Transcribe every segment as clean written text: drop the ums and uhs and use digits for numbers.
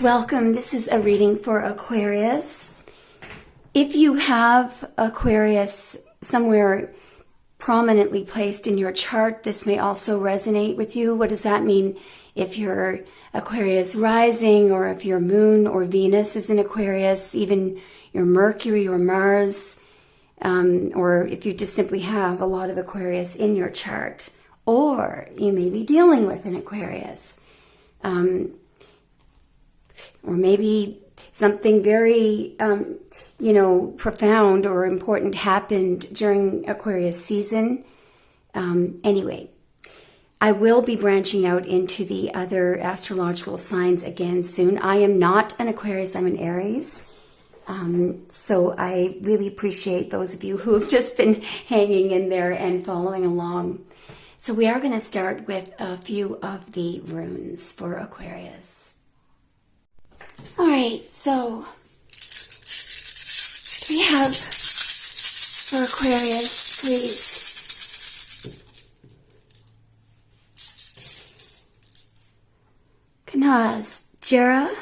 Welcome. This is a reading for Aquarius. If you have Aquarius somewhere prominently placed in your chart, this may also resonate with you. What does that mean? If your Aquarius rising, or if your moon or Venus is in Aquarius, even your Mercury or Mars, or if you just simply have a lot of Aquarius in your chart, or you may be dealing with an Aquarius. Or maybe something very, profound or important happened during Aquarius season. Anyway, I will be branching out into the other astrological signs again soon. I am not an Aquarius, I'm an Aries. So I really appreciate those of you who have just been hanging in there and following along. So we are going to start with a few of the runes for Aquarius. All right, so we have for Aquarius, please. Kanaz, Jera,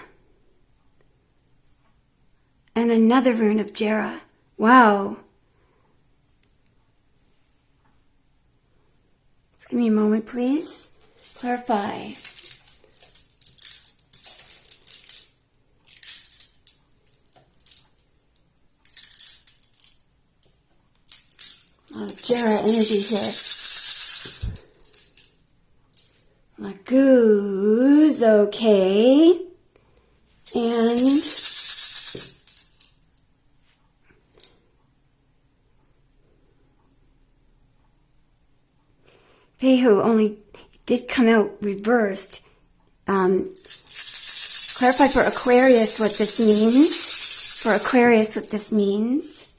and another rune of Jera. Wow. Just give me a moment, please. Clarify. A lot of Jera energy here. Lago's okay. And Fehu only did come out reversed. Clarify for Aquarius what this means. For Aquarius what this means.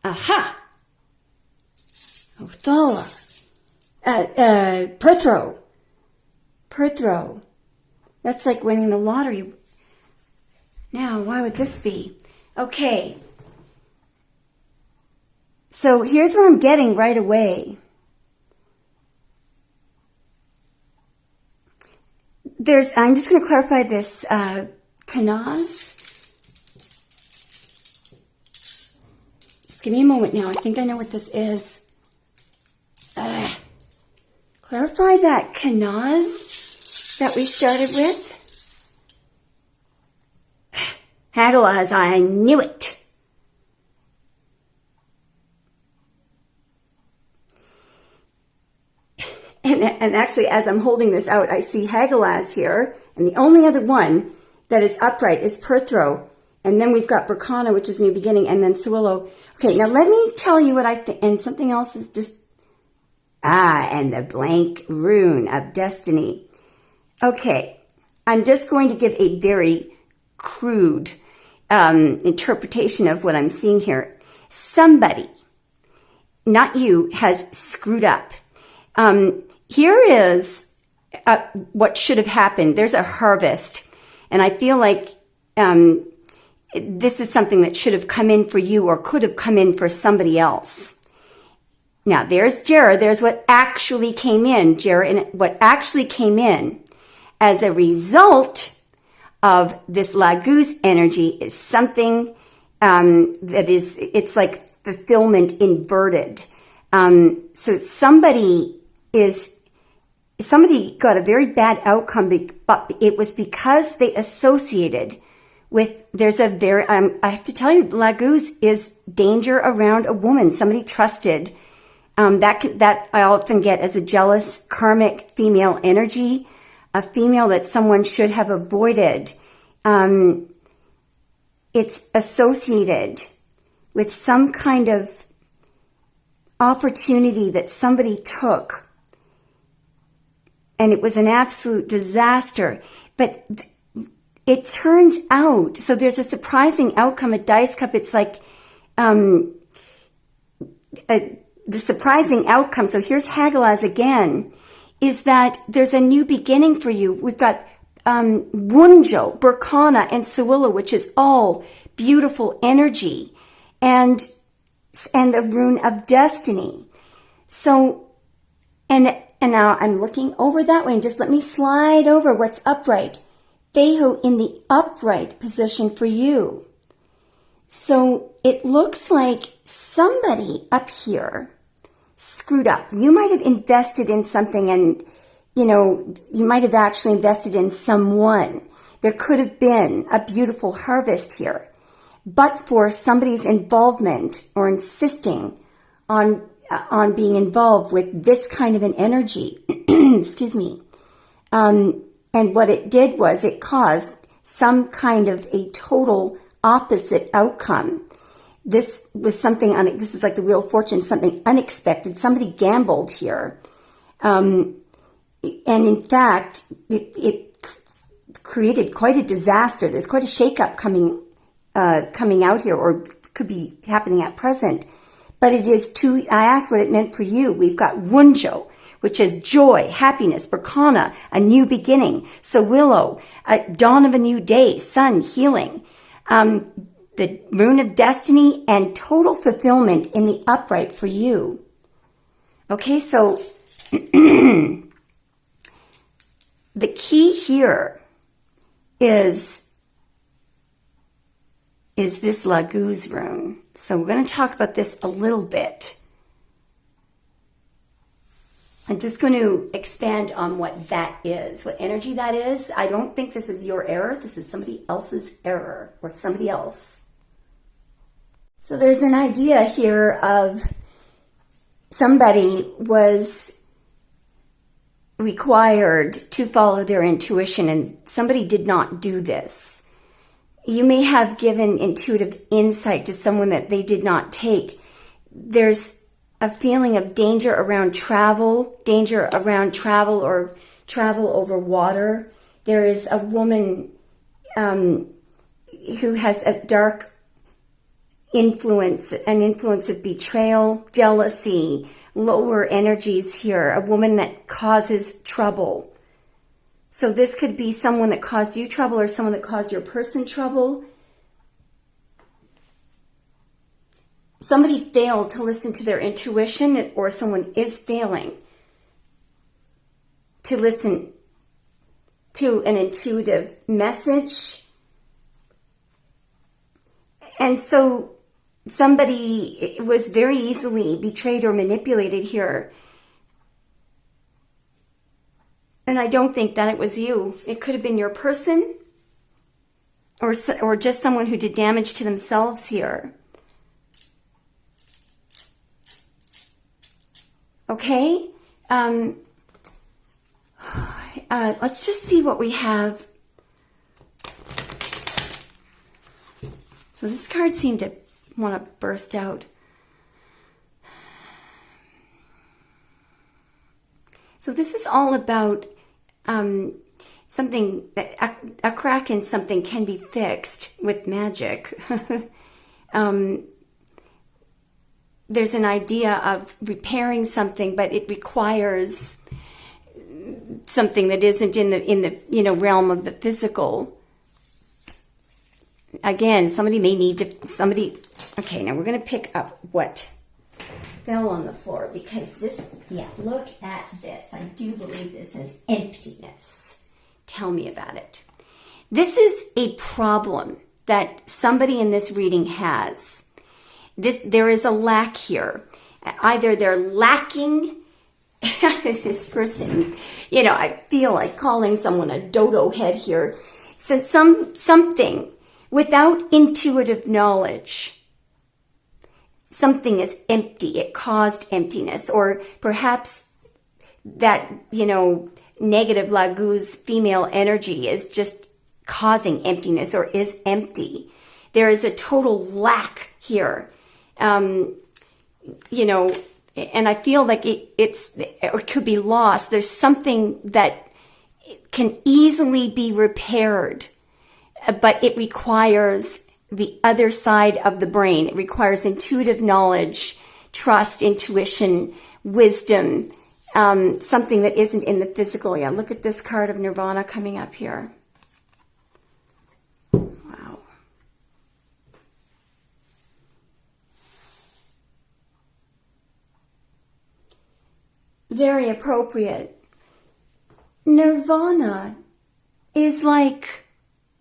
Aha! Othala. Perthro. That's like winning the lottery. Now, why would this be? Okay. So here's what I'm getting right away. I'm just going to clarify this. Kanaz. Just give me a moment now. I think I know what this is. Clarify that Kanaz that we started with. Hagalaz, I knew it. And actually, as I'm holding this out, I see Hagalaz here. And the only other one that is upright is Perthro. And then we've got Berkana, which is New Beginning, and then Sewillow. Okay, now let me tell you what I think. And something else is just... and the blank rune of destiny. Okay, I'm just going to give a very crude interpretation of what I'm seeing here. Somebody, not you, has screwed up. Here is what should have happened. There's a harvest, and I feel like this is something that should have come in for you or could have come in for somebody else. Now, there's Jera. There's what actually came in, Jera, and what actually came in as a result of this Lago's energy is something it's like fulfillment inverted. So somebody got a very bad outcome, but it was because they associated with, I have to tell you, Lago's is danger around a woman, somebody trusted. That I often get as a jealous karmic female energy, a female that someone should have avoided. It's associated with some kind of opportunity that somebody took, and it was an absolute disaster. But it turns out, so there's a surprising outcome. A dice cup, it's like the surprising outcome. So here's Hagalaz again, is that there's a new beginning for you. We've got Wunjo, Berkana, and Sewillow, which is all beautiful energy, and the rune of destiny. So, and now I'm looking over that way, and just let me slide over what's upright. Fehu in the upright position for you. So it looks like somebody up here screwed up. You might have invested in something and, you know, you might have actually invested in someone. There could have been a beautiful harvest here, but for somebody's involvement or insisting on being involved with this kind of an energy, excuse me. And what it did was it caused some kind of a total opposite outcome. This was something, this is like the Wheel of Fortune, something unexpected. Somebody gambled here. And in fact, it created quite a disaster. There's quite a shakeup coming out here, or could be happening at present. But it is I asked what it meant for you. We've got Wunjo, which is joy, happiness, Berkana, a new beginning, Sawillo, a dawn of a new day, sun, healing, the rune of destiny, and total fulfillment in the upright for you. Okay, so the key here is this Lago's rune. So we're going to talk about this a little bit. I'm just going to expand on what that is, what energy that is. I don't think this is your error. This is somebody else's error or somebody else. So there's an idea here of somebody was required to follow their intuition and somebody did not do this. You may have given intuitive insight to someone that they did not take. There's a feeling of danger around travel or travel over water. There is a woman who has a dark influence, an influence of betrayal, jealousy, lower energies here, a woman that causes trouble. So this could be someone that caused you trouble or someone that caused your person trouble. Somebody failed to listen to their intuition, or someone is failing to listen to an intuitive message. And so somebody was very easily betrayed or manipulated here. And I don't think that it was you. It could have been your person or just someone who did damage to themselves here. Okay? Let's just see what we have. So this card seemed to want to burst out. So this is all about something, a crack in something can be fixed with magic. There's an idea of repairing something, but it requires something that isn't in the realm of the physical. Again, somebody may need to, okay, now we're going to pick up what fell on the floor, because this, look at this. I do believe this is emptiness. Tell me about it. This is a problem that somebody in this reading has. There is a lack here. Either they're lacking this person, I feel like calling someone a dodo head here. So something without intuitive knowledge. Something is empty. It caused emptiness. Or perhaps that, negative Lago's female energy is just causing emptiness or is empty. There is a total lack here. And I feel like it could be lost. There's something that can easily be repaired, but it requires the other side of the brain. It requires intuitive knowledge, trust, intuition, wisdom, something that isn't in the physical. Yeah, look at this card of Nirvana coming up here. Wow. Very appropriate. Nirvana is like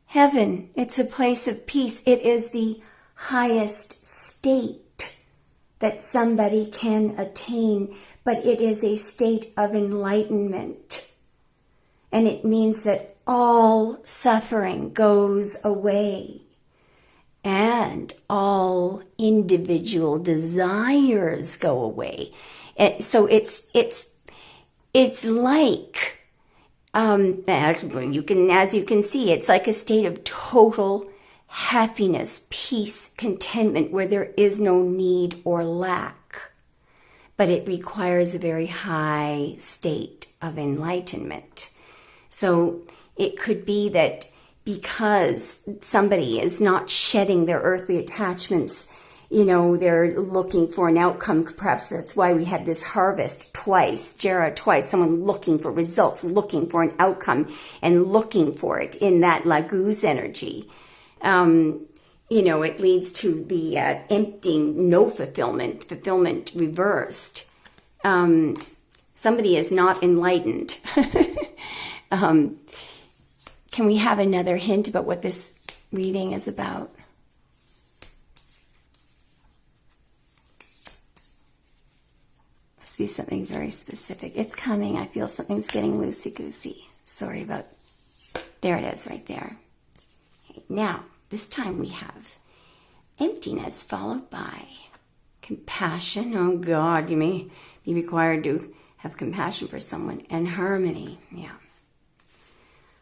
heaven. It's a place of peace. It is the highest state that somebody can attain, but it is a state of enlightenment. And it means that all suffering goes away and all individual desires go away. And so it's like, as you can see, it's like a state of total happiness, peace, contentment, where there is no need or lack. But it requires a very high state of enlightenment. So it could be that because somebody is not shedding their earthly attachments, they're looking for an outcome. Perhaps that's why we had this harvest twice, Jera twice, someone looking for results, looking for an outcome, and looking for it in that Lago's energy. It leads to the emptying, no fulfillment reversed. Somebody is not enlightened. Can we have another hint about what this reading is about? Must be something very specific. It's coming. I feel something's getting loosey-goosey. Sorry about... There it is right there. Okay, now, this time we have emptiness followed by compassion. Oh God, you may be required to have compassion for someone. And harmony. Yeah.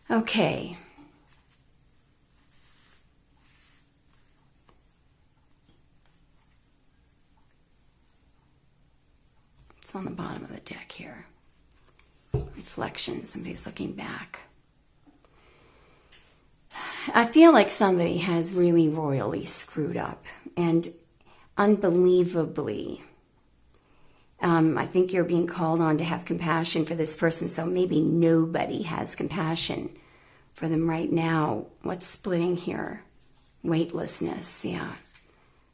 Okay. It's on the bottom of the deck here. Reflection. Somebody's looking back. I feel like somebody has really royally screwed up and unbelievably. I think you're being called on to have compassion for this person, so maybe nobody has compassion for them right now. What's splitting here? Weightlessness, yeah.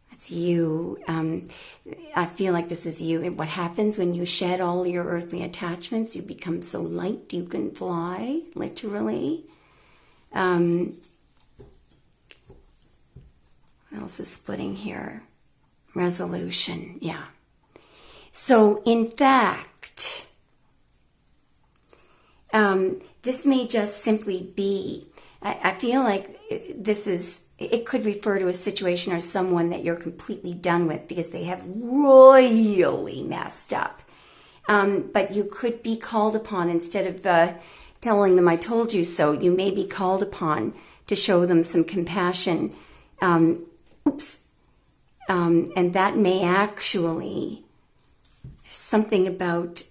That's you. I feel like this is you. What happens when you shed all your earthly attachments? You become so light you can fly, literally. What else is splitting here? Resolution, yeah. So, in fact, this may just simply be, I feel like it could refer to a situation or someone that you're completely done with because they have royally messed up. But you could be called upon, instead of telling them, I told you so, you may be called upon to show them some compassion. And that may actually... something about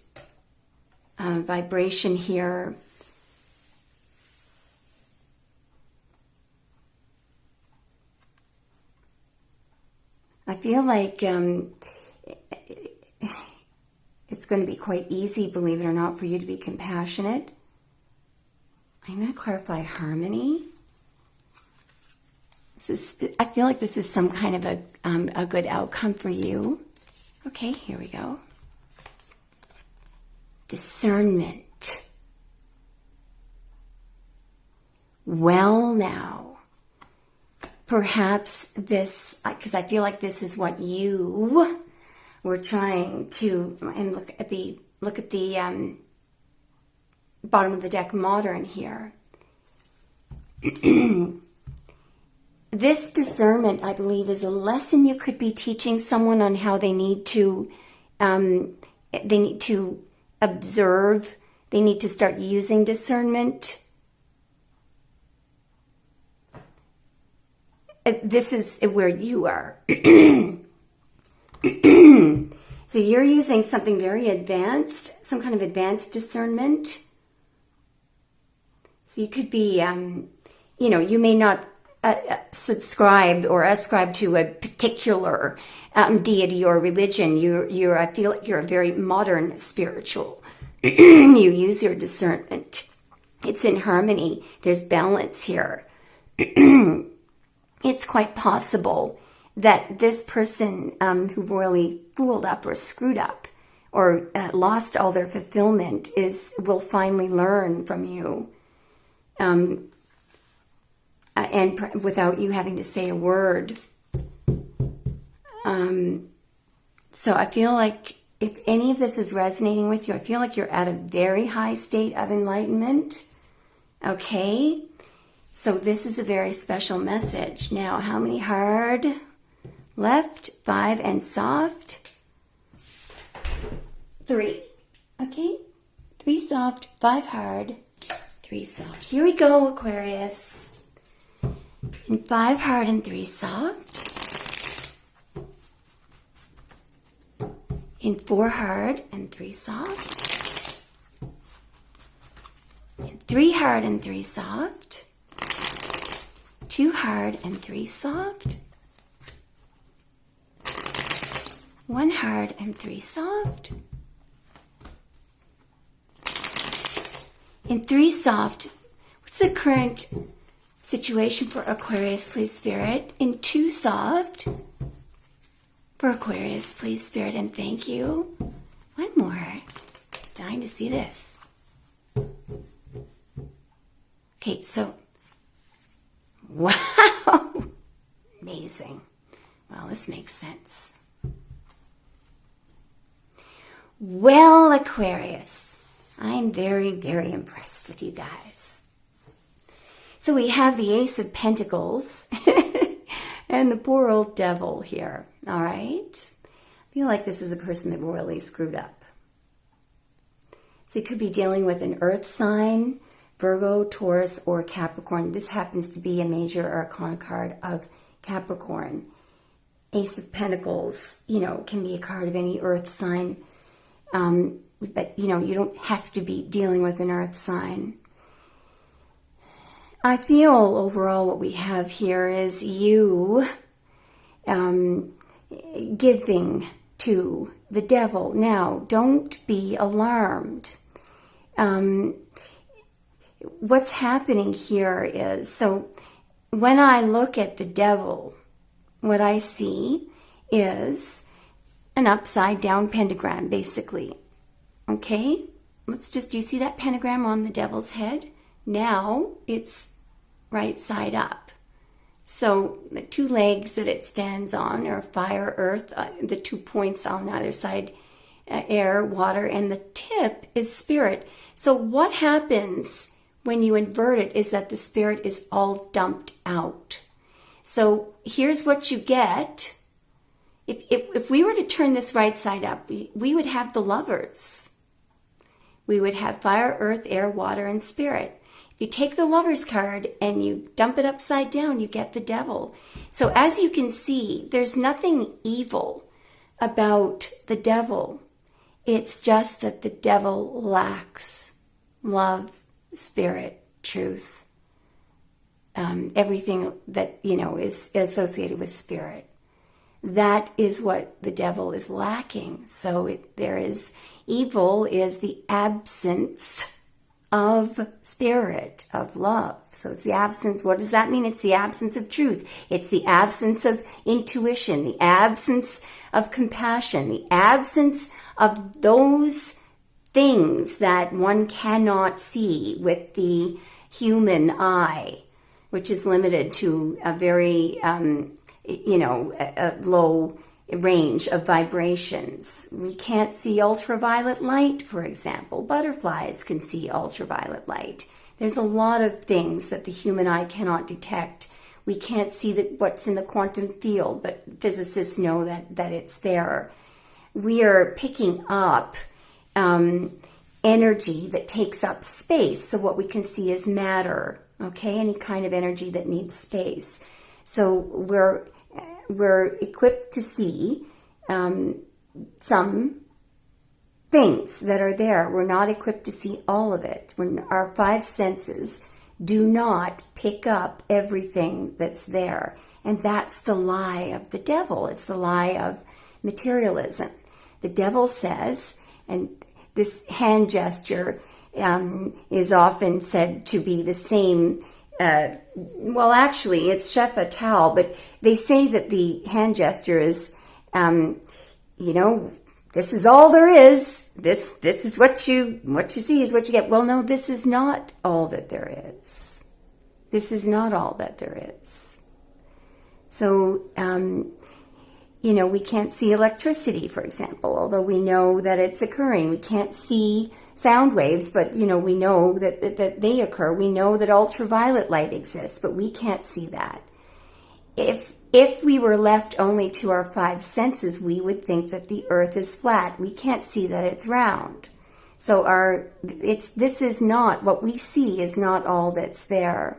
vibration here. I feel like it's going to be quite easy, believe it or not, for you to be compassionate. I'm going to clarify harmony. I feel like this is some kind of a good outcome for you. Okay, here we go. Discernment. Well, now, perhaps this, because I feel like this is what you were trying to, and look at the bottom of the deck, modern here. This discernment, I believe, is a lesson you could be teaching someone on how they need to observe. They need to start using discernment. This is where you are. So you're using something very advanced, some kind of advanced discernment. So you could be, you may not subscribe or ascribe to a particular deity or religion. I feel like you're a very modern spiritual. You use your discernment. It's in harmony. There's balance here. It's quite possible that this person who royally fooled up or screwed up or lost all their fulfillment will finally learn from you. and without you having to say a word. So I feel like if any of this is resonating with you, I feel like you're at a very high state of enlightenment. Okay? So this is a very special message. Now, how many hard left? 5 and soft. 3. Okay? 3 soft, 5 hard, 3 soft. Here we go, Aquarius. And 5 hard and 3 soft. In 4 hard and 3 soft. In 3 hard and 3 soft. 2 hard and 3 soft. 1 hard and 3 soft. In 3 soft. What's the current situation for Aquarius, please, Spirit? In 2 soft. For Aquarius, please, Spirit, and thank you. One more. Dying to see this. Okay, so, wow. Amazing. Well, this makes sense. Well, Aquarius, I'm very, very impressed with you guys. So we have the Ace of Pentacles and the poor old devil here. All right. I feel like this is a person that really screwed up. So you could be dealing with an earth sign, Virgo, Taurus, or Capricorn. This happens to be a major arcana card of Capricorn. Ace of Pentacles, can be a card of any earth sign. But, you don't have to be dealing with an earth sign. I feel overall what we have here is you giving to the devil. Now, don't be alarmed. What's happening here is, so when I look at the devil, what I see is an upside down pentagram, basically. Okay? Do you see that pentagram on the devil's head? Now it's right side up. So the 2 legs that it stands on are fire, earth, the 2 points on either side, air, water, and the tip is spirit. So what happens when you invert it is that the spirit is all dumped out. So here's what you get. If we were to turn this right side up, we would have the lovers. We would have fire, earth, air, water, and spirit. If you take the Lovers card and you dump it upside down, you get the devil. So as you can see, there's nothing evil about the devil. It's just that the devil lacks love, spirit, truth, everything that, is associated with spirit. That is what the devil is lacking. So evil is the absence of spirit, of love. So it's the absence. What does that mean? It's the absence of truth. It's the absence of intuition, the absence of compassion, the absence of those things that one cannot see with the human eye, which is limited to a very, a low range of vibrations. We can't see ultraviolet light, for example. Butterflies can see ultraviolet light. There's a lot of things that the human eye cannot detect. We can't see what's in the quantum field, but physicists know that it's there. We are picking up energy that takes up space. So what we can see is matter, okay? Any kind of energy that needs space. So we're equipped to see some things that are there. We're not equipped to see all of it. Our 5 senses do not pick up everything that's there. And that's the lie of the devil. It's the lie of materialism. The devil says, and this hand gesture is often said to be the same. Well, actually, it's chef fatal, but they say that the hand gesture is, this is all there is. This is what you see is what you get. Well, no, this is not all that there is. This is not all that there is. So, we can't see electricity, for example, although we know that it's occurring. We can't see sound waves, but, we know that they occur. We know that ultraviolet light exists, but we can't see that. If we were left only to our five senses, we would think that the earth is flat. We can't see that it's round. So this is not, what we see is not all that's there.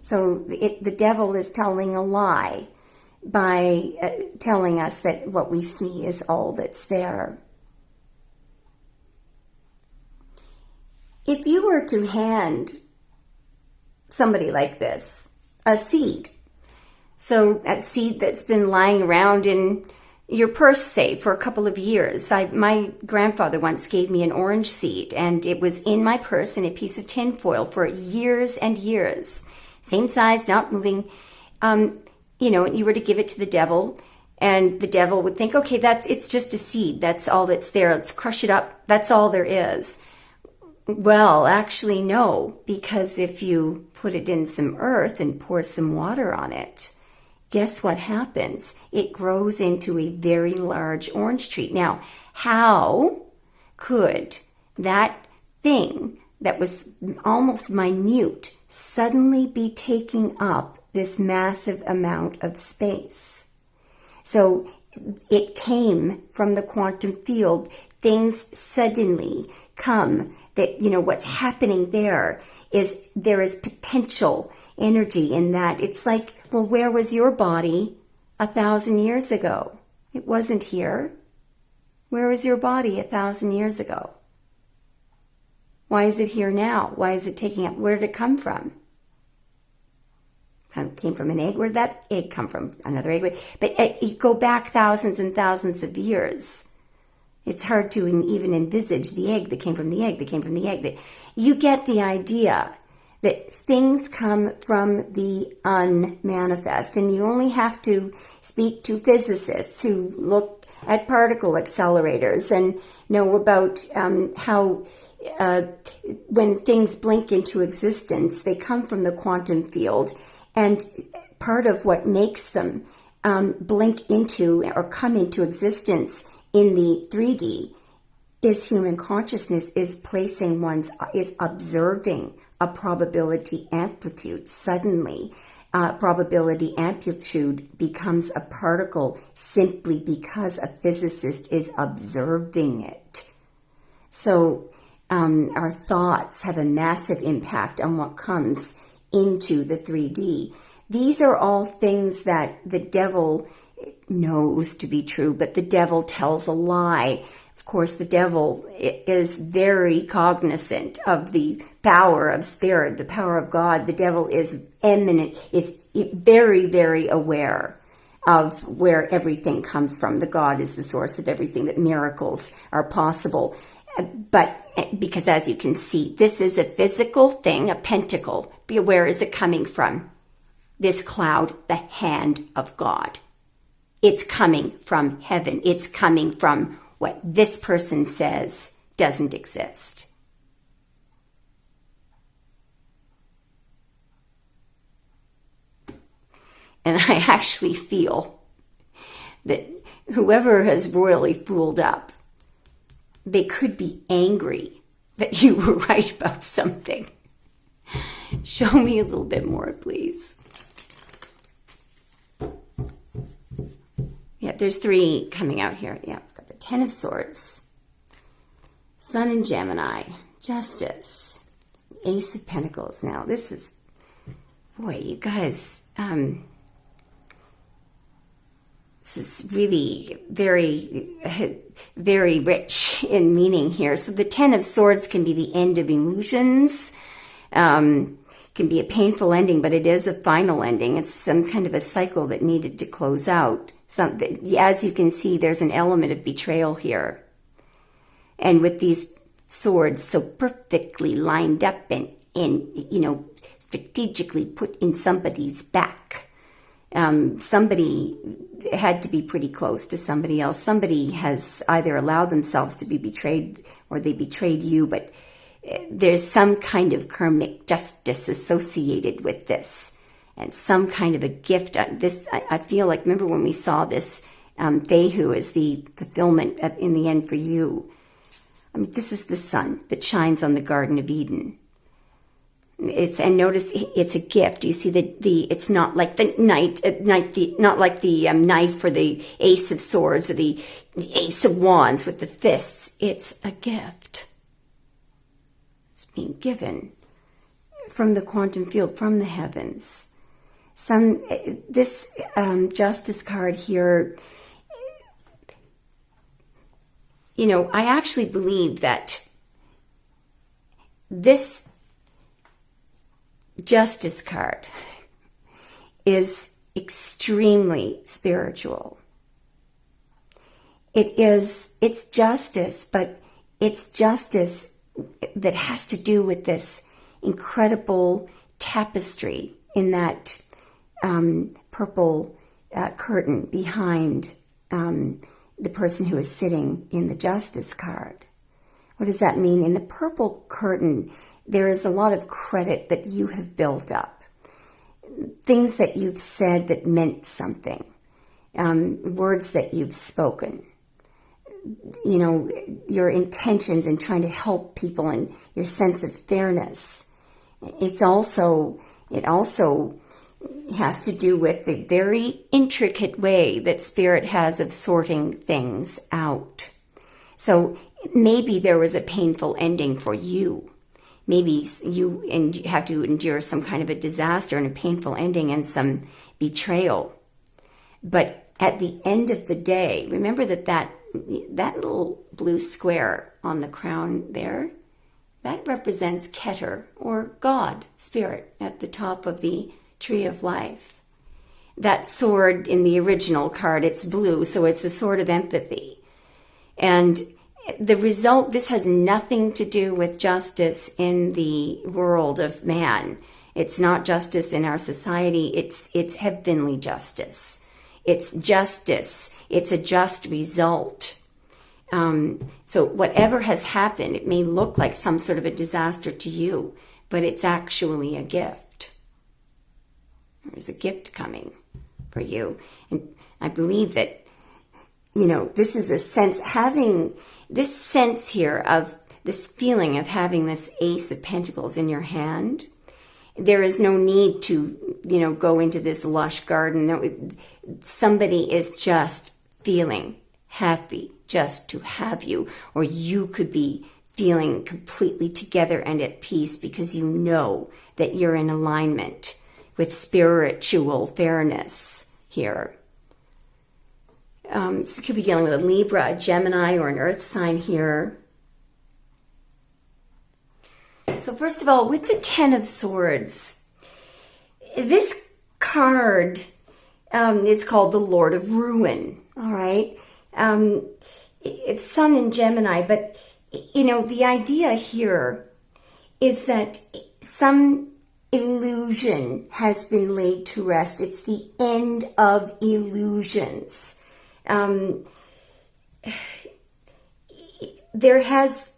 So the devil is telling a lie by telling us that what we see is all that's there. If you were to hand somebody like this a seed, so a seed that's been lying around in your purse, say, for a couple of years. My grandfather once gave me an orange seed, and it was in my purse in a piece of tin foil for years and years. Same size, not moving. And you were to give it to the devil, and the devil would think, okay, it's just a seed. That's all that's there. Let's crush it up. That's all there is. Well, actually, no, because if you put it in some earth and pour some water on it, guess what happens? It grows into a very large orange tree. Now, how could that thing that was almost minute suddenly be taking up this massive amount of space? So it came from the quantum field. Things suddenly come that, what's happening there is potential energy in that. It's like, well, where was your body 1,000 years ago? It wasn't here. Where was your body 1,000 years ago? Why is it here now? Why is it taking up? Where did it come from? It came from an egg. Where did that egg come from? Another egg. But you go back thousands and thousands of years. It's hard to even envisage the egg that came from the egg that came from the egg. You get the idea that things come from the unmanifest, and you only have to speak to physicists who look at particle accelerators and know about how when things blink into existence, they come from the quantum field, and part of what makes them blink into or come into existence in the 3D is human consciousness is observing a probability amplitude. Suddenly, probability amplitude becomes a particle simply because a physicist is observing it. So our thoughts have a massive impact on what comes into the 3D. These are all things that the devil knows to be true, but the devil tells a lie. Of course, the devil is very cognizant of the power of spirit, the power of God. The devil is very, very aware of where everything comes from. The God is the source of everything, that miracles are possible. But because, as you can see, this is a physical thing, a pentacle. Where is it coming from? This cloud, the hand of God. It's coming from heaven. It's coming from what this person says doesn't exist. And I actually feel that whoever has royally fooled up, they could be angry that you were right about something. Show me a little bit more, please. Yeah, there's 3 coming out here. Yeah, I've got the Ten of Swords, Sun in Gemini, Justice, Ace of Pentacles. Now, this is, boy, you guys, this is really very, very rich in meaning here. So the Ten of Swords can be the end of illusions, can be a painful ending, but it is a final ending. It's some kind of a cycle that needed to close out. As you can see, there's an element of betrayal here. And with these swords so perfectly lined up and strategically put in somebody's back, somebody had to be pretty close to somebody else. Somebody has either allowed themselves to be betrayed or they betrayed you, but there's some kind of karmic justice associated with this, and some kind of a gift. I feel like, remember when we saw this Fehu as the fulfillment in the end for you. I mean, this is the sun that shines on the Garden of Eden. And notice it's a gift. You see it's not like the not like the knife or the Ace of Swords or the Ace of Wands with the fists. It's a gift. It's being given from the quantum field, from the heavens. This Justice card here, I actually believe that this Justice card is extremely spiritual. It's justice, but it's justice that has to do with this incredible tapestry in that purple curtain behind the person who is sitting in the Justice card. What does that mean? In the purple curtain, there is a lot of credit that you have built up. Things that you've said that meant something. Words that you've spoken. Your intentions in trying to help people and your sense of fairness. It also has to do with the very intricate way that Spirit has of sorting things out. So maybe there was a painful ending for you. Maybe you have to endure some kind of a disaster and a painful ending and some betrayal. But at the end of the day, remember that little blue square on the crown there, that represents Keter, or God, Spirit, at the top of the Tree of Life. That sword in the original card, it's blue, so it's a sword of empathy. And the result, this has nothing to do with justice in the world of man. It's not justice in our society. It's heavenly justice. It's justice. It's a just result. So whatever has happened, it may look like some sort of a disaster to you, but it's actually a gift. There's a gift coming for you. And I believe that, this is a sense, having this sense here of this feeling of having this Ace of Pentacles in your hand. There is no need to, go into this lush garden. No, somebody is just feeling happy just to have you, or you could be feeling completely together and at peace because you know that you're in alignment with spiritual fairness here. So you could be dealing with a Libra, a Gemini, or an Earth sign here. So first of all, with the Ten of Swords, this card is called the Lord of Ruin, all right? It's Sun in Gemini, but, the idea here is that some illusion has been laid to rest. It's the end of illusions. There's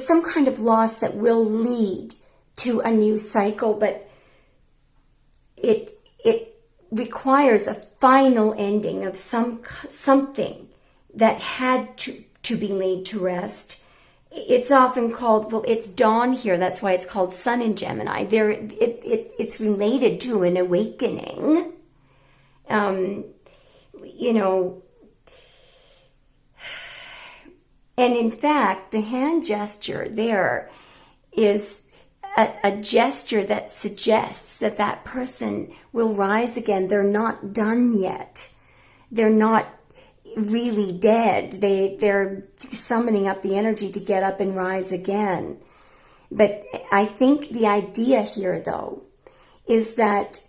some kind of loss that will lead to a new cycle, but it requires a final ending of something that had to be laid to rest. It's often called, it's dawn here. That's why it's called Sun in Gemini. It's related to an awakening. And in fact, the hand gesture there is a gesture that suggests that that person will rise again. They're not done yet. They're not really dead. They're summoning up the energy to get up and rise again. But I think the idea here, though, is that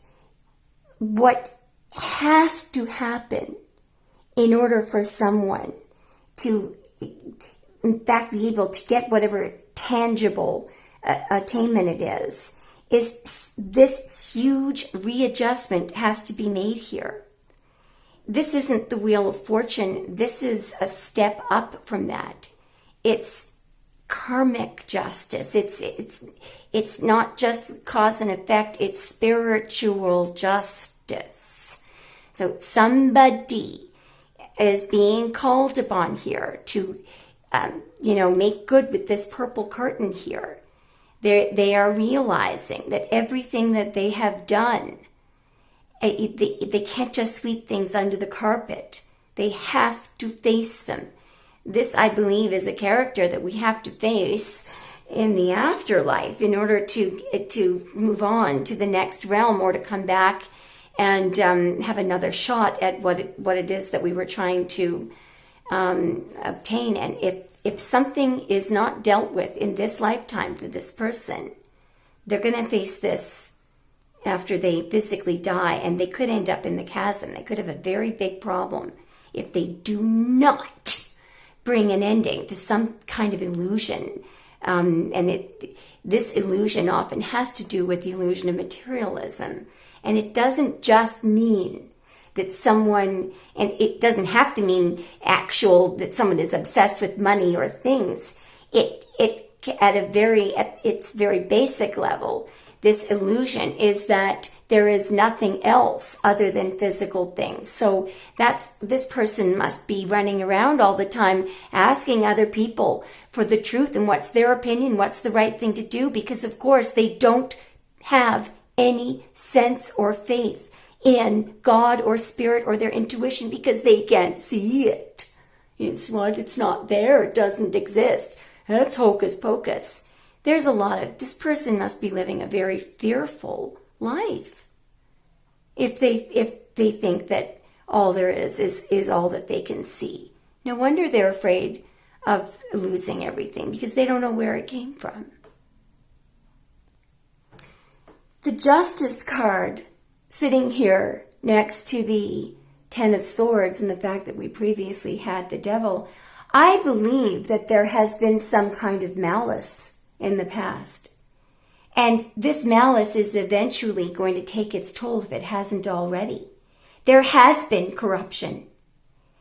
what has to happen in order for someone to, in fact, be able to get whatever tangible attainment it is this huge readjustment has to be made here. This isn't the Wheel of Fortune. This is a step up from that. It's karmic justice. It's not just cause and effect, it's spiritual justice. So somebody is being called upon here to, make good with this purple curtain here. They are realizing that everything that they have done, they can't just sweep things under the carpet. They have to face them. This, I believe, is a character that we have to face in the afterlife in order to move on to the next realm, or to come back and have another shot at what it is that we were trying to obtain. And if something is not dealt with in this lifetime for this person, they're going to face this after they physically die, and they could end up in the chasm. They could have a very big problem if they do not bring an ending to some kind of illusion. This illusion often has to do with the illusion of materialism. And it doesn't just mean that someone, and it doesn't have to mean that someone is obsessed with money or things. At its very basic level, this illusion is that there is nothing else other than physical things. So this person must be running around all the time asking other people for the truth and what's their opinion, what's the right thing to do, because of course they don't have any sense or faith in God or spirit or their intuition, because they can't see it. It's not there, it doesn't exist. That's hocus pocus. This person must be living a very fearful life if they think that all there is all that they can see. No wonder they're afraid of losing everything, because they don't know where it came from. The Justice card sitting here next to the Ten of Swords, and the fact that we previously had the Devil, I believe that there has been some kind of malice in the past. And this malice is eventually going to take its toll if it hasn't already. There has been corruption.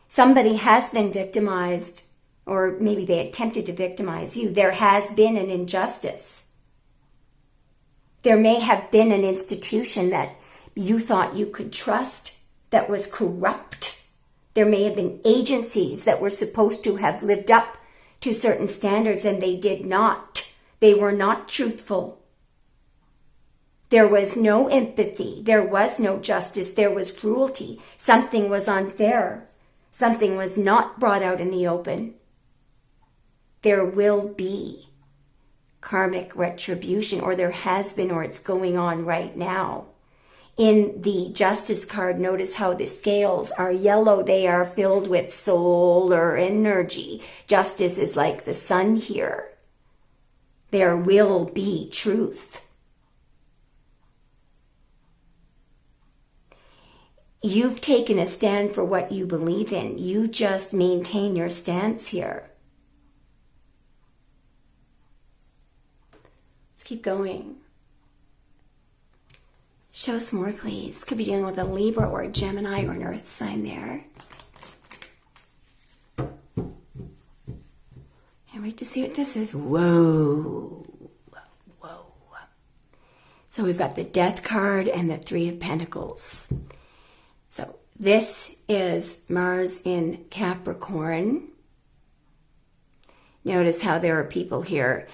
Somebody has been victimized, or maybe they attempted to victimize you. There has been an injustice. There may have been an institution that you thought you could trust that was corrupt. There may have been agencies that were supposed to have lived up to certain standards and they did not. They were not truthful. There was no empathy. There was no justice. There was cruelty. Something was unfair. Something was not brought out in the open. There will be karmic retribution, or there has been, or it's going on right now. In the Justice card, notice how the scales are yellow. They are filled with solar energy. Justice is like the sun here. There will be truth. You've taken a stand for what you believe in. You just maintain your stance here. Let's keep going. Show us more, please. Could be dealing with a Libra or a Gemini or an Earth sign there. Can't wait to see what this is. Whoa. Whoa. So we've got the Death card and the Three of Pentacles. So this is Mars in Capricorn. Notice how there are people here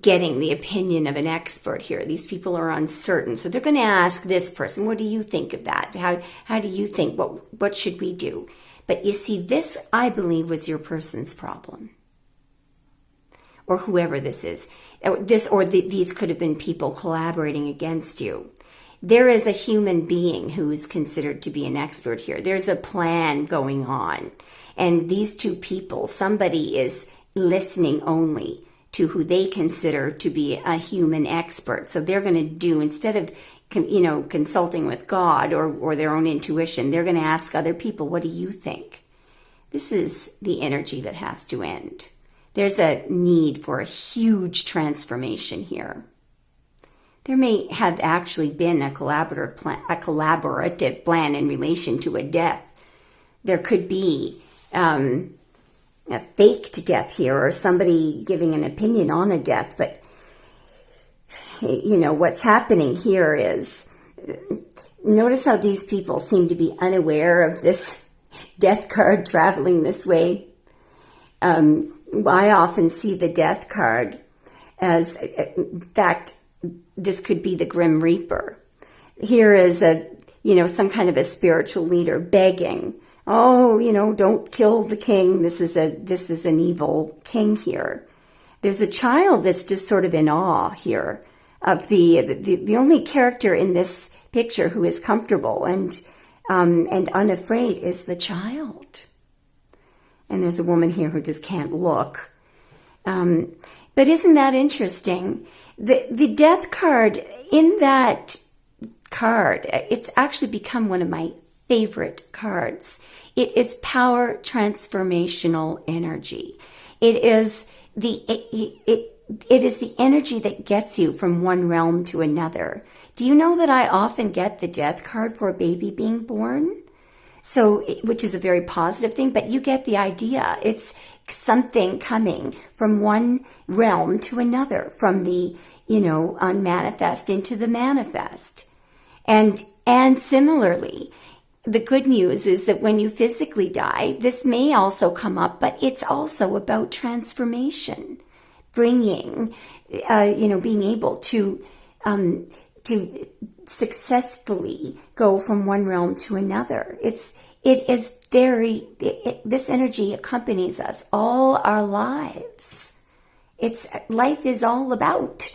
getting the opinion of an expert here. These people are uncertain. So they're going to ask this person, what do you think of that? How do you think? What should we do? But you see, this, I believe, was your person's problem. Or whoever this is. These could have been people collaborating against you. There is a human being who is considered to be an expert here. There's a plan going on. And these two people, somebody is listening only to who they consider to be a human expert. So they're going to do, instead of consulting with God or their own intuition, they're going to ask other people, what do you think? This is the energy that has to end. There's a need for a huge transformation here. There may have actually been a collaborative plan in relation to a death. There could be a faked death here, or somebody giving an opinion on a death. But, what's happening here is, notice how these people seem to be unaware of this death card traveling this way. I often see the death card as, in fact, this could be the Grim Reaper. Here is some kind of a spiritual leader begging, don't kill the king. This is an evil king here. There's a child that's just sort of in awe here of the only character in this picture who is comfortable and unafraid is the child. And there's a woman here who just can't look. But isn't that interesting? The death card, in that card, it's actually become one of my favorite cards. It is power transformational energy. It is the energy that gets you from one realm to another. Do you know that I often get the death card for a baby being born? So, which is a very positive thing, but you get the idea. It's something coming from one realm to another, from the, unmanifest into the manifest. And similarly, the good news is that when you physically die, this may also come up, but it's also about transformation, bringing, being able to successfully go from one realm to another. This energy accompanies us all our lives. Life is all about,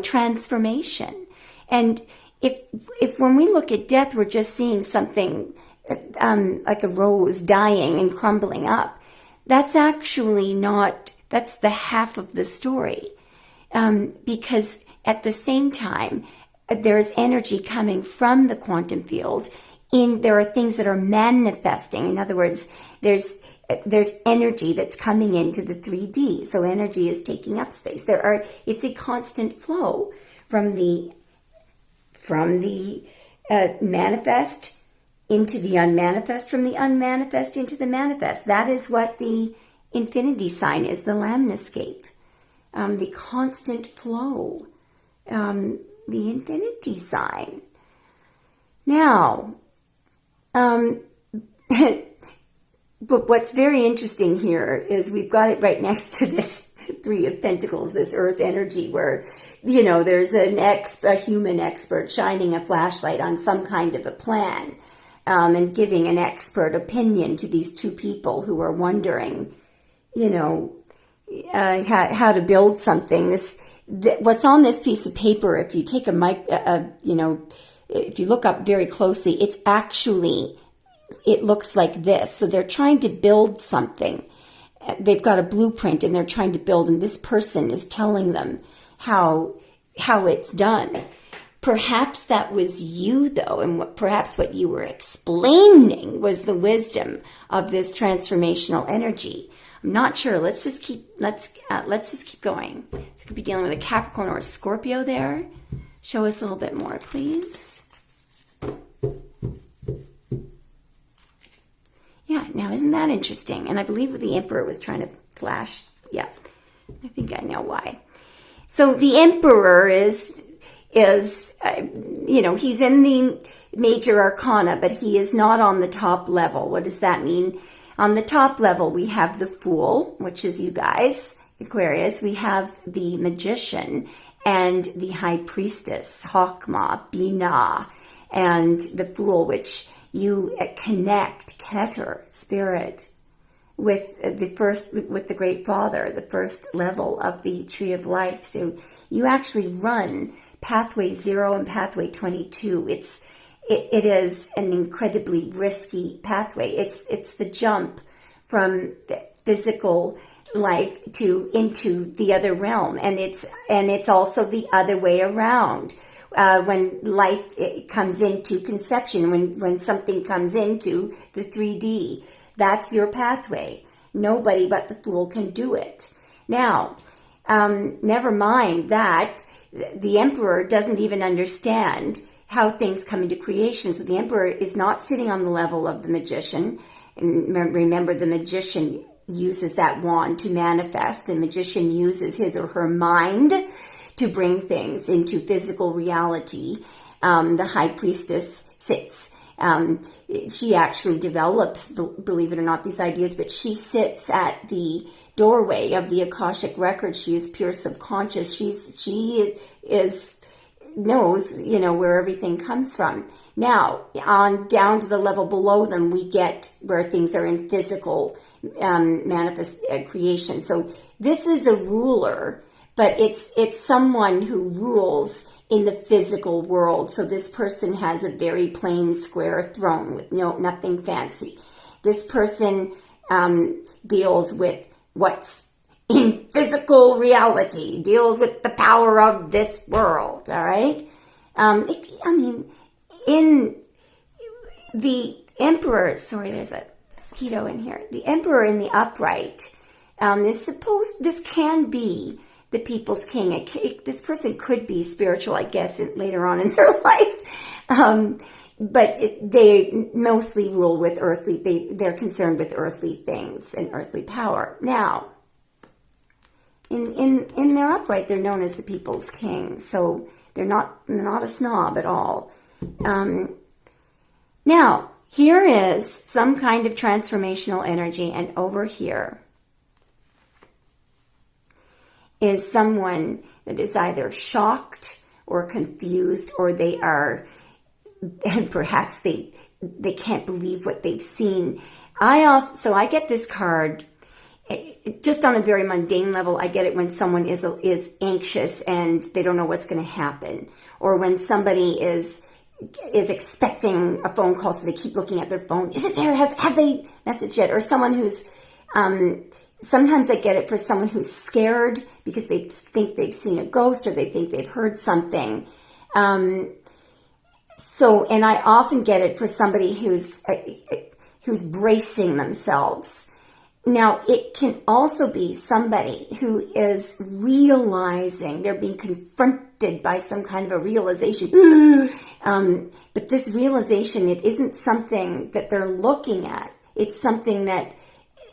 transformation. And if when we look at death, we're just seeing something like a rose dying and crumbling up, that's actually not, that's the half of the story. Because at the same time, there's energy coming from the quantum field. There are things that are manifesting. In other words, there's energy that's coming into the 3D. So energy is taking up space. It's a constant flow from the manifest into the unmanifest, from the unmanifest into the manifest. That is what the infinity sign is, the lemniscape. The constant flow. The infinity sign. Now, but what's very interesting here is we've got it right next to this Three of Pentacles, this earth energy where, there's a human expert shining a flashlight on some kind of a plan and giving an expert opinion to these two people who are wondering, how to build something. What's on this piece of paper, if you take if you look up very closely, it looks like this. So they're trying to build something. They've got a blueprint and they're trying to build, and this person is telling them how it's done. Perhaps that was you, though, and perhaps what you were explaining was the wisdom of this transformational energy. I'm not sure. Let's just keep going. So could be dealing with a Capricorn or a Scorpio there. Show us a little bit more, please. Yeah, now isn't that interesting? And I believe the Emperor was trying to flash. Yeah, I think I know why. So the Emperor is he's in the major arcana, but he is not on the top level. What does that mean? On the top level, we have the Fool, which is you guys, Aquarius. We have the Magician and the High Priestess, Hokmah, Binah, and the Fool, which you connect, Keter, spirit, with the Great Father, the first level of the Tree of Life. So you actually run Pathway 0 and Pathway 22. It is an incredibly risky pathway. It's the jump from the physical life into the other realm, and it's also the other way around. When life comes into conception, when something comes into the 3D, that's your pathway. Nobody but the Fool can do it. Now, never mind that the Emperor doesn't even understand how things come into creation. So the Emperor is not sitting on the level of the Magician. And remember, the Magician uses that wand to manifest. The magician uses his or her mind to bring things into physical reality. The high priestess sits. She actually develops, believe it or not, these ideas, but she sits at the doorway of the Akashic record. She is pure subconscious. She knows, where everything comes from. Now, on down to the level below them, we get where things are in physical manifest creation. So this is a ruler, but it's someone who rules in the physical world. So this person has a very plain square throne with nothing fancy. This person deals with what's in physical reality, deals with the power of this world, all right? In the emperor, sorry, there's a mosquito in here. The emperor in the upright this can be the people's king. This person could be spiritual, I guess, later on in their life. But they mostly rule with they're concerned with earthly things and earthly power. Now, in their upright, they're known as the people's king. So they're not a snob at all. Now, here is some kind of transformational energy, and over here is someone that is either shocked or confused, or they are, and perhaps they can't believe what they've seen. So I get this card just on a very mundane level. I get it when someone is anxious and they don't know what's going to happen, or when somebody is expecting a phone call, so they keep looking at their phone. Is it there? Have they messaged yet? Or someone who's, sometimes I get it for someone who's scared because they think they've seen a ghost, or they think they've heard something. And I often get it for somebody who's bracing themselves. Now, it can also be somebody who is realizing they're being confronted by some kind of a realization. But this realization, it isn't something that they're looking at. It's something that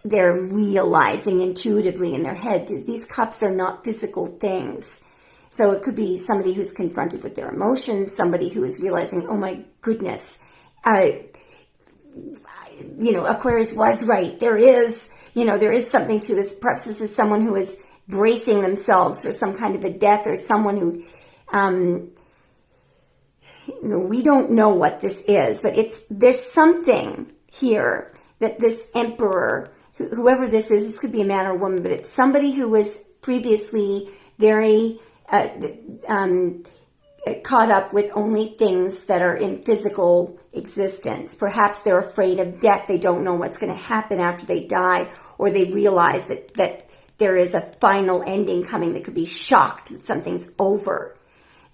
they're realizing intuitively in their head. These cups are not physical things. So it could be somebody who's confronted with their emotions, somebody who is realizing, oh my goodness, Aquarius was right. There is something to this. Perhaps this is someone who is bracing themselves for some kind of a death, or someone who, we don't know what this is, but there's something here that this emperor, whoever this could be a man or a woman, but it's somebody who was previously very caught up with only things that are in physical existence. Perhaps they're afraid of death. They don't know what's going to happen after they die, or they realize that there is a final ending coming. They could be shocked that something's over.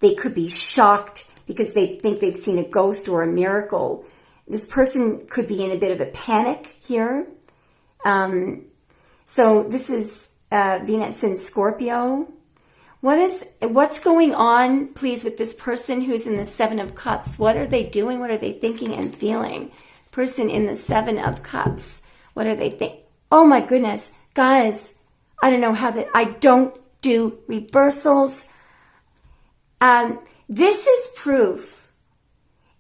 They could be shocked because they think they've seen a ghost or a miracle. This person could be in a bit of a panic here. So this is Venus in Scorpio. What's going on, please, with this person who's in the Seven of Cups? What are they doing? What are they thinking and feeling? Person in the Seven of Cups. What are they thinking? Oh my goodness, guys! I don't know how that. I don't do reversals. This is proof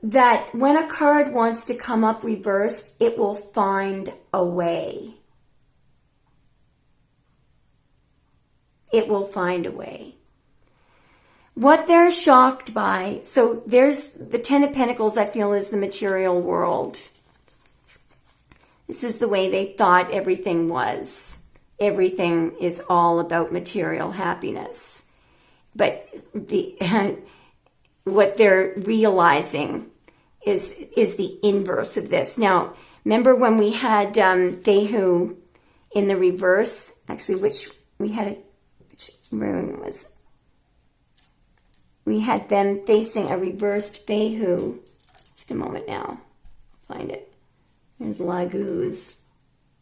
that when a card wants to come up reversed, it will find a way. It will find a way. What they're shocked by, so there's the Ten of Pentacles, I feel, is the material world. This is the way they thought everything was. Everything is all about material happiness. But what they're realizing is the inverse of this. Now, remember when we had Fehu in the reverse? Actually, which rune was? We had them facing a reversed Fehu. Just a moment now. I'll find it. There's Lago's.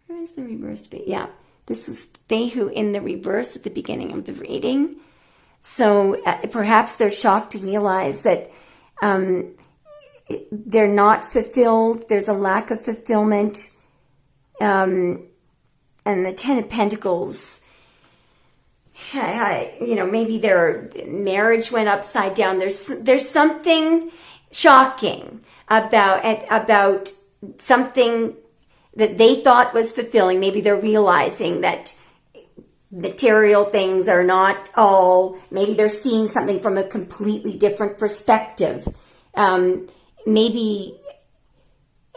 Where is the reversed Fehu? Yeah, this was Fehu in the reverse at the beginning of the reading. So perhaps they're shocked to realize that they're not fulfilled. There's a lack of fulfillment. And the Ten of Pentacles, maybe their marriage went upside down. There's something shocking about something that they thought was fulfilling. Maybe they're realizing that material things are not all. Maybe they're seeing something from a completely different perspective. Maybe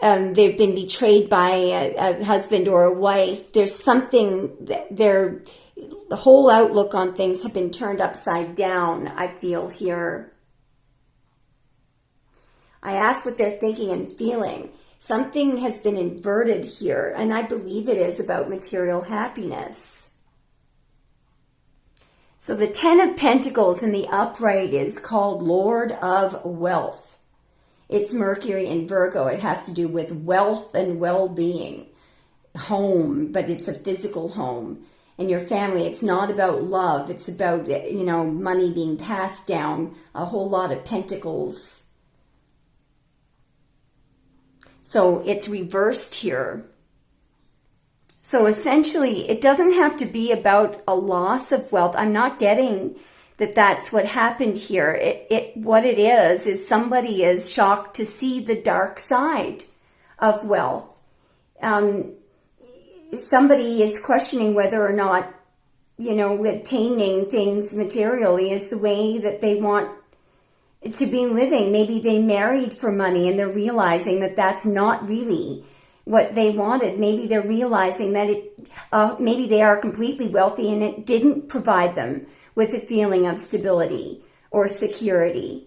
they've been betrayed by a husband or a wife. There's something that the whole outlook on things have been turned upside down, I feel here. I ask what they're thinking and feeling. Something has been inverted here, and I believe it is about material happiness. So the Ten of Pentacles in the upright is called Lord of Wealth. It's Mercury in Virgo. It has to do with wealth and well-being. Home, but it's a physical home. And your family, it's not about love. It's about, money being passed down. A whole lot of pentacles. So it's reversed here. So essentially, it doesn't have to be about a loss of wealth. I'm not getting that that's what happened here. What it is somebody is shocked to see the dark side of wealth. Somebody is questioning whether or not, attaining things materially is the way that they want to be living. Maybe they married for money and they're realizing that that's not really what they wanted. Maybe they're realizing that maybe they are completely wealthy and it didn't provide them with a feeling of stability or security.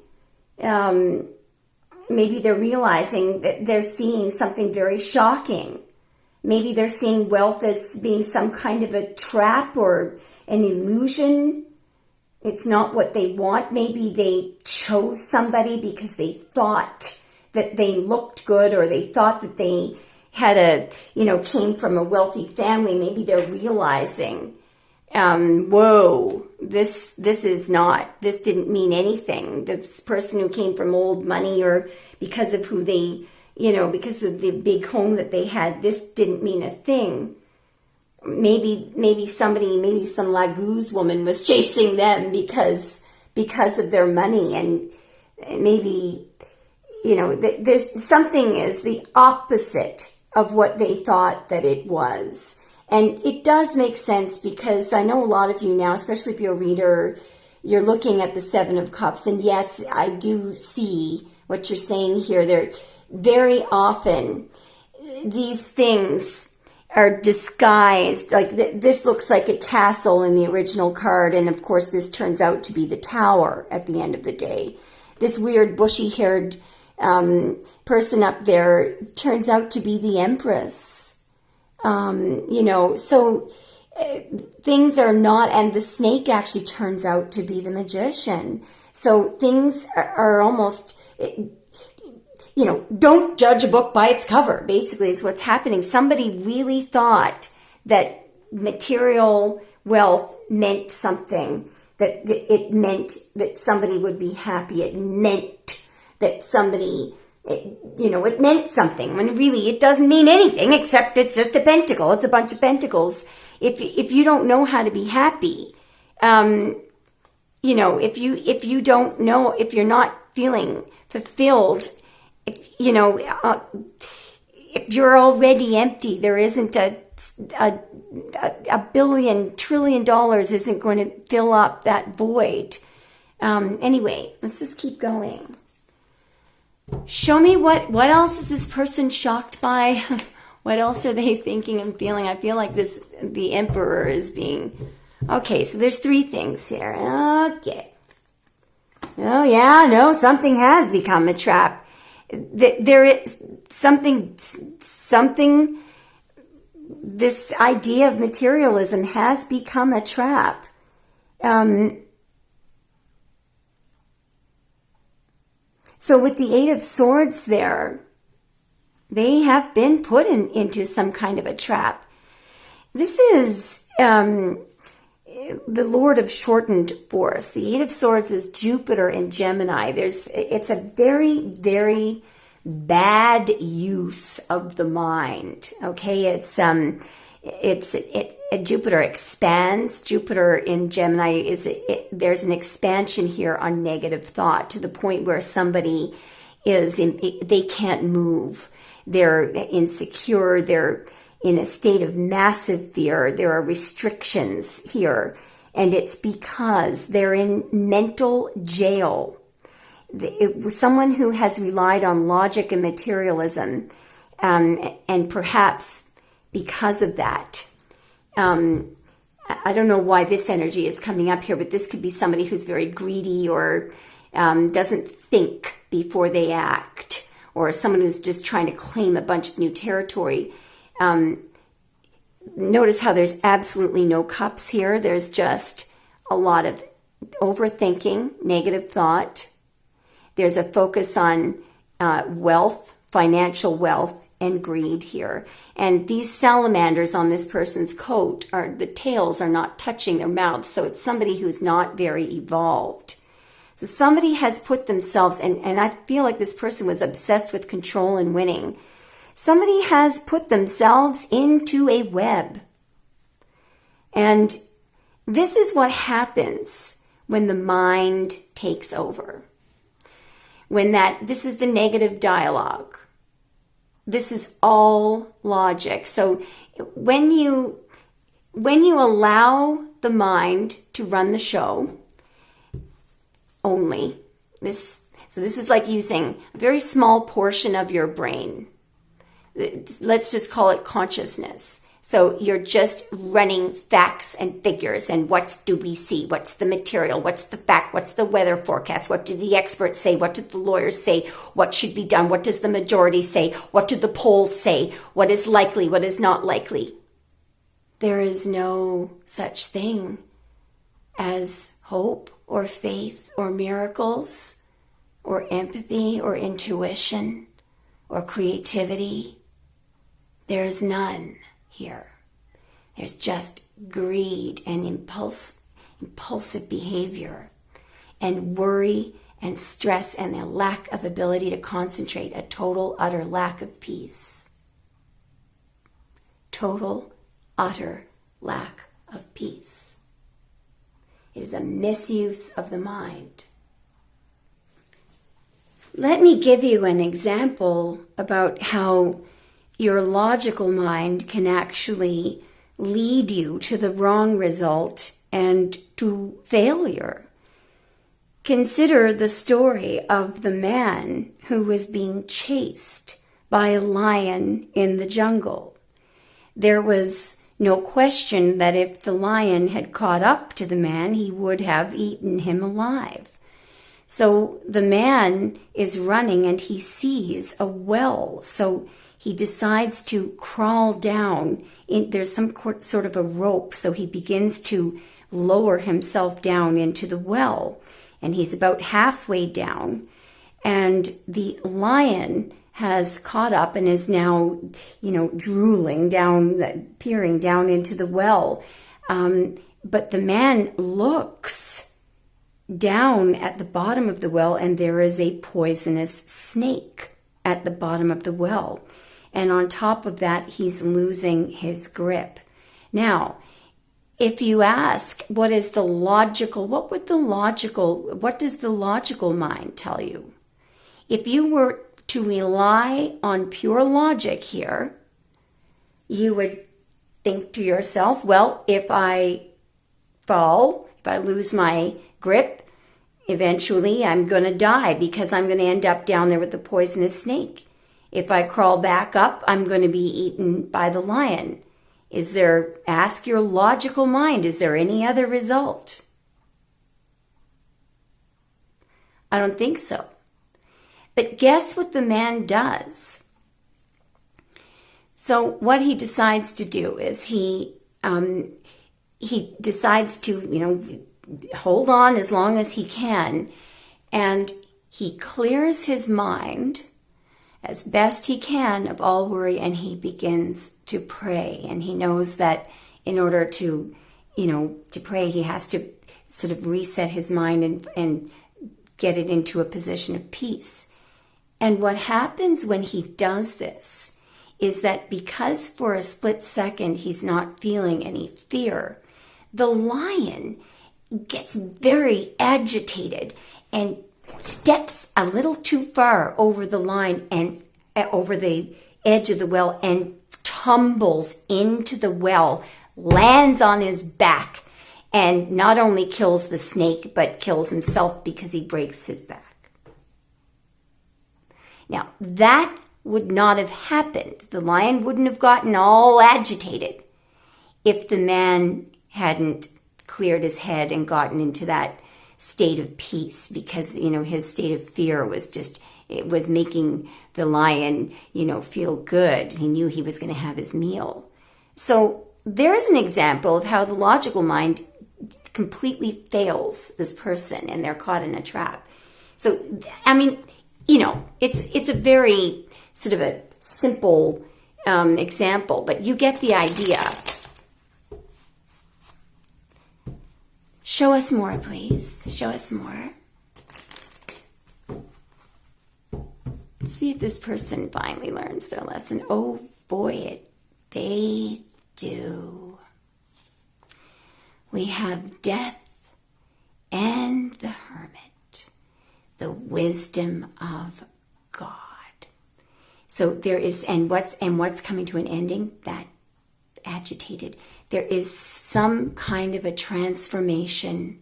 Maybe they're realizing that they're seeing something very shocking. Maybe they're seeing wealth as being some kind of a trap or an illusion. It's not what they want. Maybe they chose somebody because they thought that they looked good, or they thought that they had came from a wealthy family. Maybe they're realizing, whoa, this didn't mean anything. This person who came from old money, or because of who they, because of the big home that they had, this didn't mean a thing. Maybe some Lago's woman was chasing them because of their money, and maybe, there's something is the opposite of what they thought that it was. And it does make sense, because I know a lot of you now, especially if you're a reader, you're looking at the Seven of Cups. And yes, I do see what you're saying here. They're very often, these things are disguised. Like this looks like a castle in the original card. And of course, this turns out to be the Tower at the end of the day. This weird bushy-haired person up there turns out to be the Empress. So things are not, and the snake actually turns out to be the Magician. So things are almost, don't judge a book by its cover, basically, is what's happening. Somebody really thought that material wealth meant something, that it meant that somebody would be happy. It meant that somebody, it meant something, when really it doesn't mean anything, except it's just a pentacle. It's a bunch of pentacles. If you don't know how to be happy, if you don't know, if you're not feeling fulfilled, if you're already empty, there isn't a billion, trillion dollars isn't going to fill up that void. Anyway, let's just keep going. Show me what else is this person shocked by? What else are they thinking and feeling? I feel like the Emperor is being... Okay, so there's 3 things here. Okay. Oh, yeah, no, something has become a trap. There is something, this idea of materialism has become a trap. So with the 8 of Swords there, they have been put into some kind of a trap. This is the Lord of Shortened Force. The 8 of Swords is Jupiter in Gemini. It's a very, very bad use of the mind. Okay, it's Jupiter expands. Jupiter in Gemini there's an expansion here on negative thought to the point where somebody they can't move. They're insecure. They're in a state of massive fear. There are restrictions here, and it's because they're in mental jail. Someone who has relied on logic and materialism, and perhaps because of that, I don't know why this energy is coming up here, but this could be somebody who's very greedy or doesn't think before they act, or someone who's just trying to claim a bunch of new territory. Notice how there's absolutely no cups here. There's just a lot of overthinking, negative thought. There's a focus on wealth, financial wealth, and greed here. And these salamanders on this person's coat, the tails are not touching their mouths, so it's somebody who's not very evolved. So somebody has put themselves, and I feel like this person was obsessed with control and winning. Somebody has put themselves into a web. And this is what happens when the mind takes over. This is the negative dialogue. This is all logic. So when you allow the mind to run the show only, this is like using a very small portion of your brain. Let's just call it consciousness. So you're just running facts and figures and what do we see? What's the material? What's the fact? What's the weather forecast? What do the experts say? What do the lawyers say? What should be done? What does the majority say? What do the polls say? What is likely? What is not likely? There is no such thing as hope or faith or miracles or empathy or intuition or creativity. There's none here. There's just greed and impulsive behavior and worry and stress and a lack of ability to concentrate, a total, utter lack of peace. Total, utter lack of peace. It is a misuse of the mind. Let me give you an example about how your logical mind can actually lead you to the wrong result and to failure. Consider the story of the man who was being chased by a lion in the jungle. There was no question that if the lion had caught up to the man, he would have eaten him alive. So the man is running and he sees a well. So he decides to crawl down. There's some sort of a rope, so he begins to lower himself down into the well. And he's about halfway down. And the lion has caught up and is now, drooling down, peering down into the well. But the man looks down at the bottom of the well, and there is a poisonous snake at the bottom of the well. And on top of that, he's losing his grip. Now, if you ask, what does the logical mind tell you? If you were to rely on pure logic here, you would think to yourself, well, if I fall, if I lose my grip, eventually I'm going to die because I'm going to end up down there with the poisonous snake. If I crawl back up, I'm going to be eaten by the lion. Ask your logical mind, is there any other result? I don't think so. But guess what the man does? So what he decides to do is he decides to, hold on as long as he can, and he clears his mind as best he can of all worry, and he begins to pray. And he knows that in order to pray, he has to sort of reset his mind and get it into a position of peace. And what happens when he does this is that because for a split second he's not feeling any fear, the lion gets very agitated and steps a little too far over the line and over the edge of the well and tumbles into the well, lands on his back, and not only kills the snake, but kills himself because he breaks his back. Now, that would not have happened. The lion wouldn't have gotten all agitated if the man hadn't cleared his head and gotten into that state of peace, because, his state of fear was just, it was making the lion, feel good. He knew he was going to have his meal. So there's an example of how the logical mind completely fails this person and they're caught in a trap. So, it's a very sort of a simple example, but you get the idea. Show us more, please. Show us more. Let's see if this person finally learns their lesson. Oh boy, they do. We have death and the hermit, the wisdom of God. So there is, and what's coming to an ending? That agitated. There is some kind of a transformation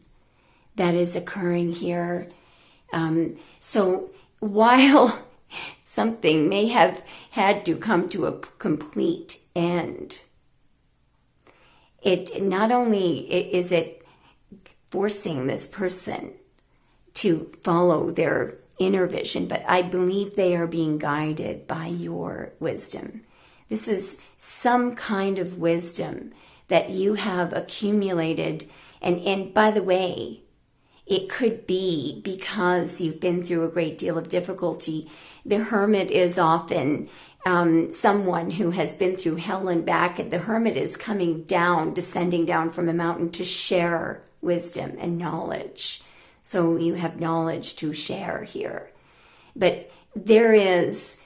that is occurring here. So while something may have had to come to a complete end, it not only is it forcing this person to follow their inner vision, but I believe they are being guided by your wisdom. This is some kind of wisdom that you have accumulated. And by the way, it could be because you've been through a great deal of difficulty. The hermit is often someone who has been through hell and back. And the hermit is coming down, descending down from a mountain to share wisdom and knowledge. So you have knowledge to share here. But there is,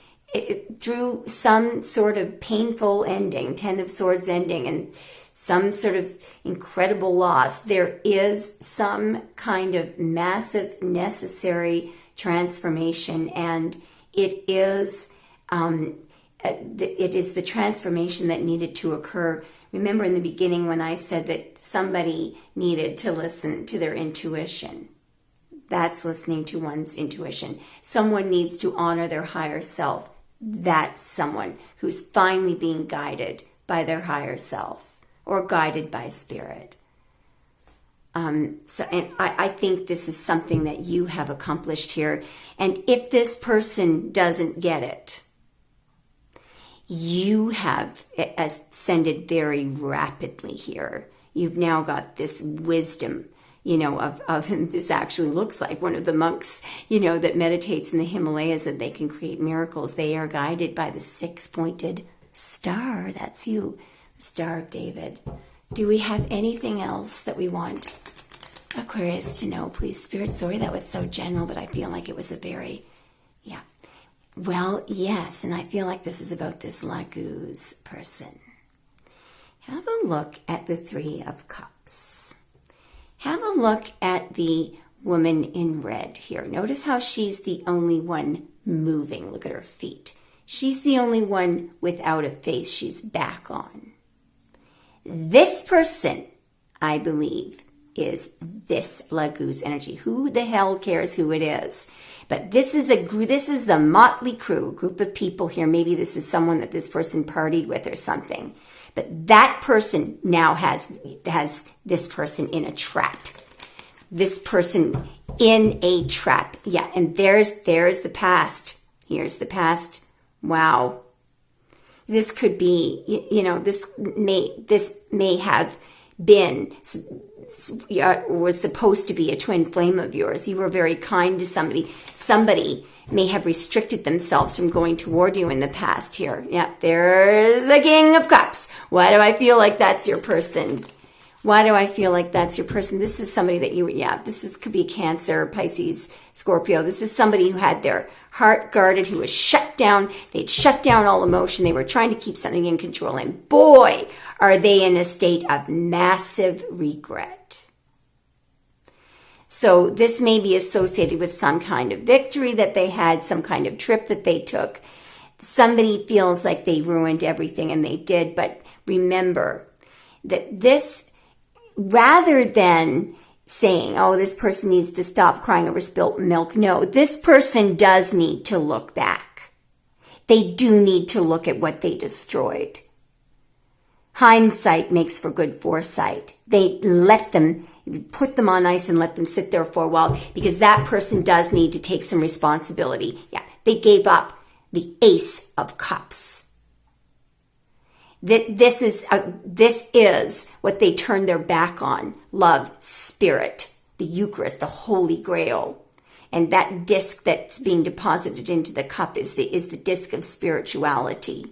through some sort of painful ending, 10 of Swords ending, and some sort of incredible loss, there is some kind of massive necessary transformation, and it is the transformation that needed to occur. Remember in the beginning when I said that somebody needed to listen to their intuition. That's listening to one's intuition. Someone needs to honor their higher self. That's someone who's finally being guided by their higher self or guided by spirit. And I think this is something that you have accomplished here. And if this person doesn't get it, you have ascended very rapidly here. You've now got this wisdom, of this actually looks like one of the monks, that meditates in the Himalayas, and they can create miracles. They are guided by the 6-pointed star. That's you, the Star of David. Do we have anything else that we want Aquarius to know, please, Spirit? Sorry, that was so general, but I feel like it was a very, Well, yes, and I feel like this is about this Lago's person. Have a look at the 3 of Cups. Have a look at the woman in red here. Notice how she's the only one moving. Look at her feet. She's the only one without a face. She's back on. This person, I believe, is this Lago's energy. Who the hell cares who it is? But this is the motley crew, a group of people here. Maybe this is someone that this person partied with or something. But that person now has this person in a trap. This person in a trap. Yeah, and there's the past. Here's the past. Wow. This could be, this may have been, was supposed to be a twin flame of yours. You were very kind to somebody. Somebody may have restricted themselves from going toward you in the past here. Yeah, there's the King of Cups. Why do I feel like that's your person? Why do I feel like that's your person? This is somebody that could be Cancer, Pisces, Scorpio. This is somebody who had their heart guarded, who was shut down. They'd shut down all emotion. They were trying to keep something in control. And boy, are they in a state of massive regret. So this may be associated with some kind of victory that they had, some kind of trip that they took. Somebody feels like they ruined everything, and they did. But remember that this, rather than saying, oh, this person needs to stop crying over spilt milk. No, this person does need to look back. They do need to look at what they destroyed. Hindsight makes for good foresight. They put them on ice and let them sit there for a while, because that person does need to take some responsibility. Yeah, they gave up the Ace of Cups. This is what they turned their back on. Love, spirit, the Eucharist, the Holy Grail. And that disc that's being deposited into the cup is the disc of spirituality.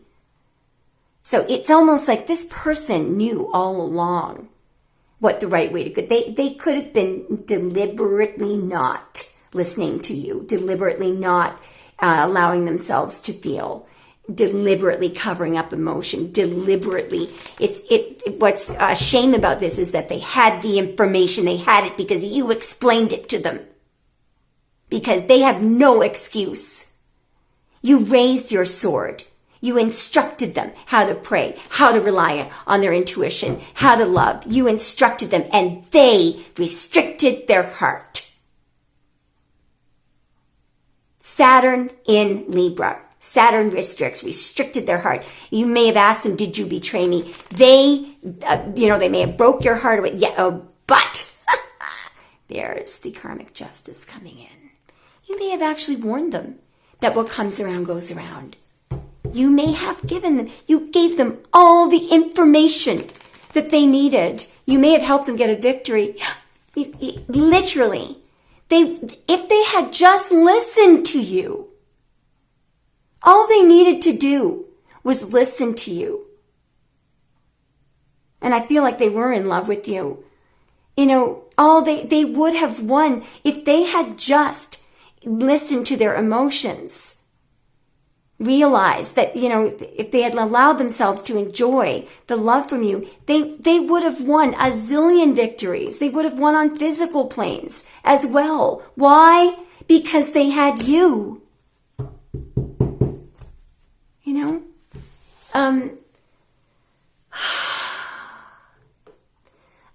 So it's almost like this person knew all along what the right way to go. They could have been deliberately not listening to you, deliberately not allowing themselves to feel, deliberately covering up emotion, deliberately. What's a shame about this is that they had the information. They had it because you explained it to them. Because they have no excuse. You raised your sword. You instructed them how to pray, how to rely on their intuition, how to love. You instructed them, and they restricted their heart. Saturn in Libra. Saturn restricted their heart. You may have asked them, did you betray me? They may have broke your heart away. Yeah, but there's the karmic justice coming in. You may have actually warned them that what comes around goes around. You may have you gave them all the information that they needed. You may have helped them get a victory. Literally. If they had just listened to you, all they needed to do was listen to you. And I feel like they were in love with you. They would have won if they had just listened to their emotions. Realize that, if they had allowed themselves to enjoy the love from you, they would have won a zillion victories. They would have won on physical planes as well. Why? Because they had you.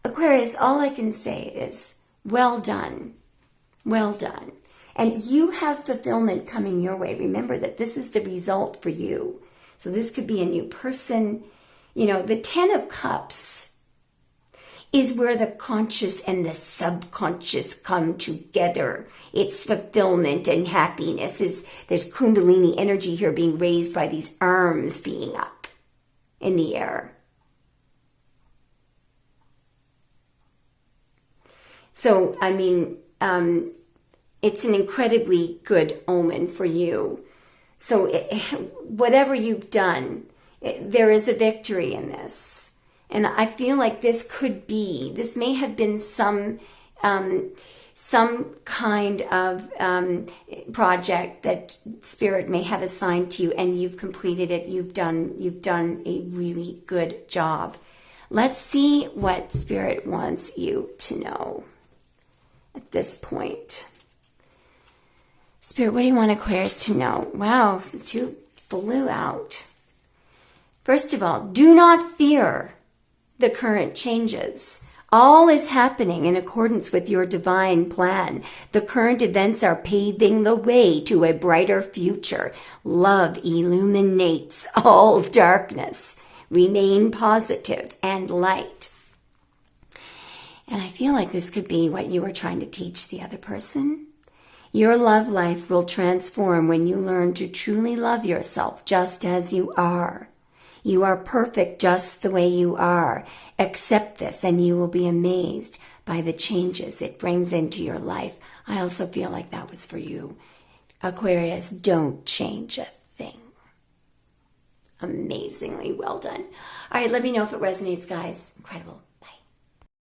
Aquarius, all I can say is, well done. Well done. And you have fulfillment coming your way. Remember that this is the result for you. So this could be a new person. The 10 of Cups is where the conscious and the subconscious come together. It's fulfillment and happiness. There's Kundalini energy here being raised by these arms being up in the air. So, it's an incredibly good omen for you. So whatever you've done, there is a victory in this. And I feel like this may have been some kind of project that Spirit may have assigned to you, and you've completed it. You've done a really good job. Let's see what Spirit wants you to know at this point. Spirit, what do you want Aquarius to know? Wow, since you flew out. First of all, do not fear the current changes. All is happening in accordance with your divine plan. The current events are paving the way to a brighter future. Love illuminates all darkness. Remain positive and light. And I feel like this could be what you were trying to teach the other person. Your love life will transform when you learn to truly love yourself just as you are. You are perfect just the way you are. Accept this and you will be amazed by the changes it brings into your life. I also feel like that was for you. Aquarius, don't change a thing. Amazingly well done. All right, let me know if it resonates, guys. Incredible.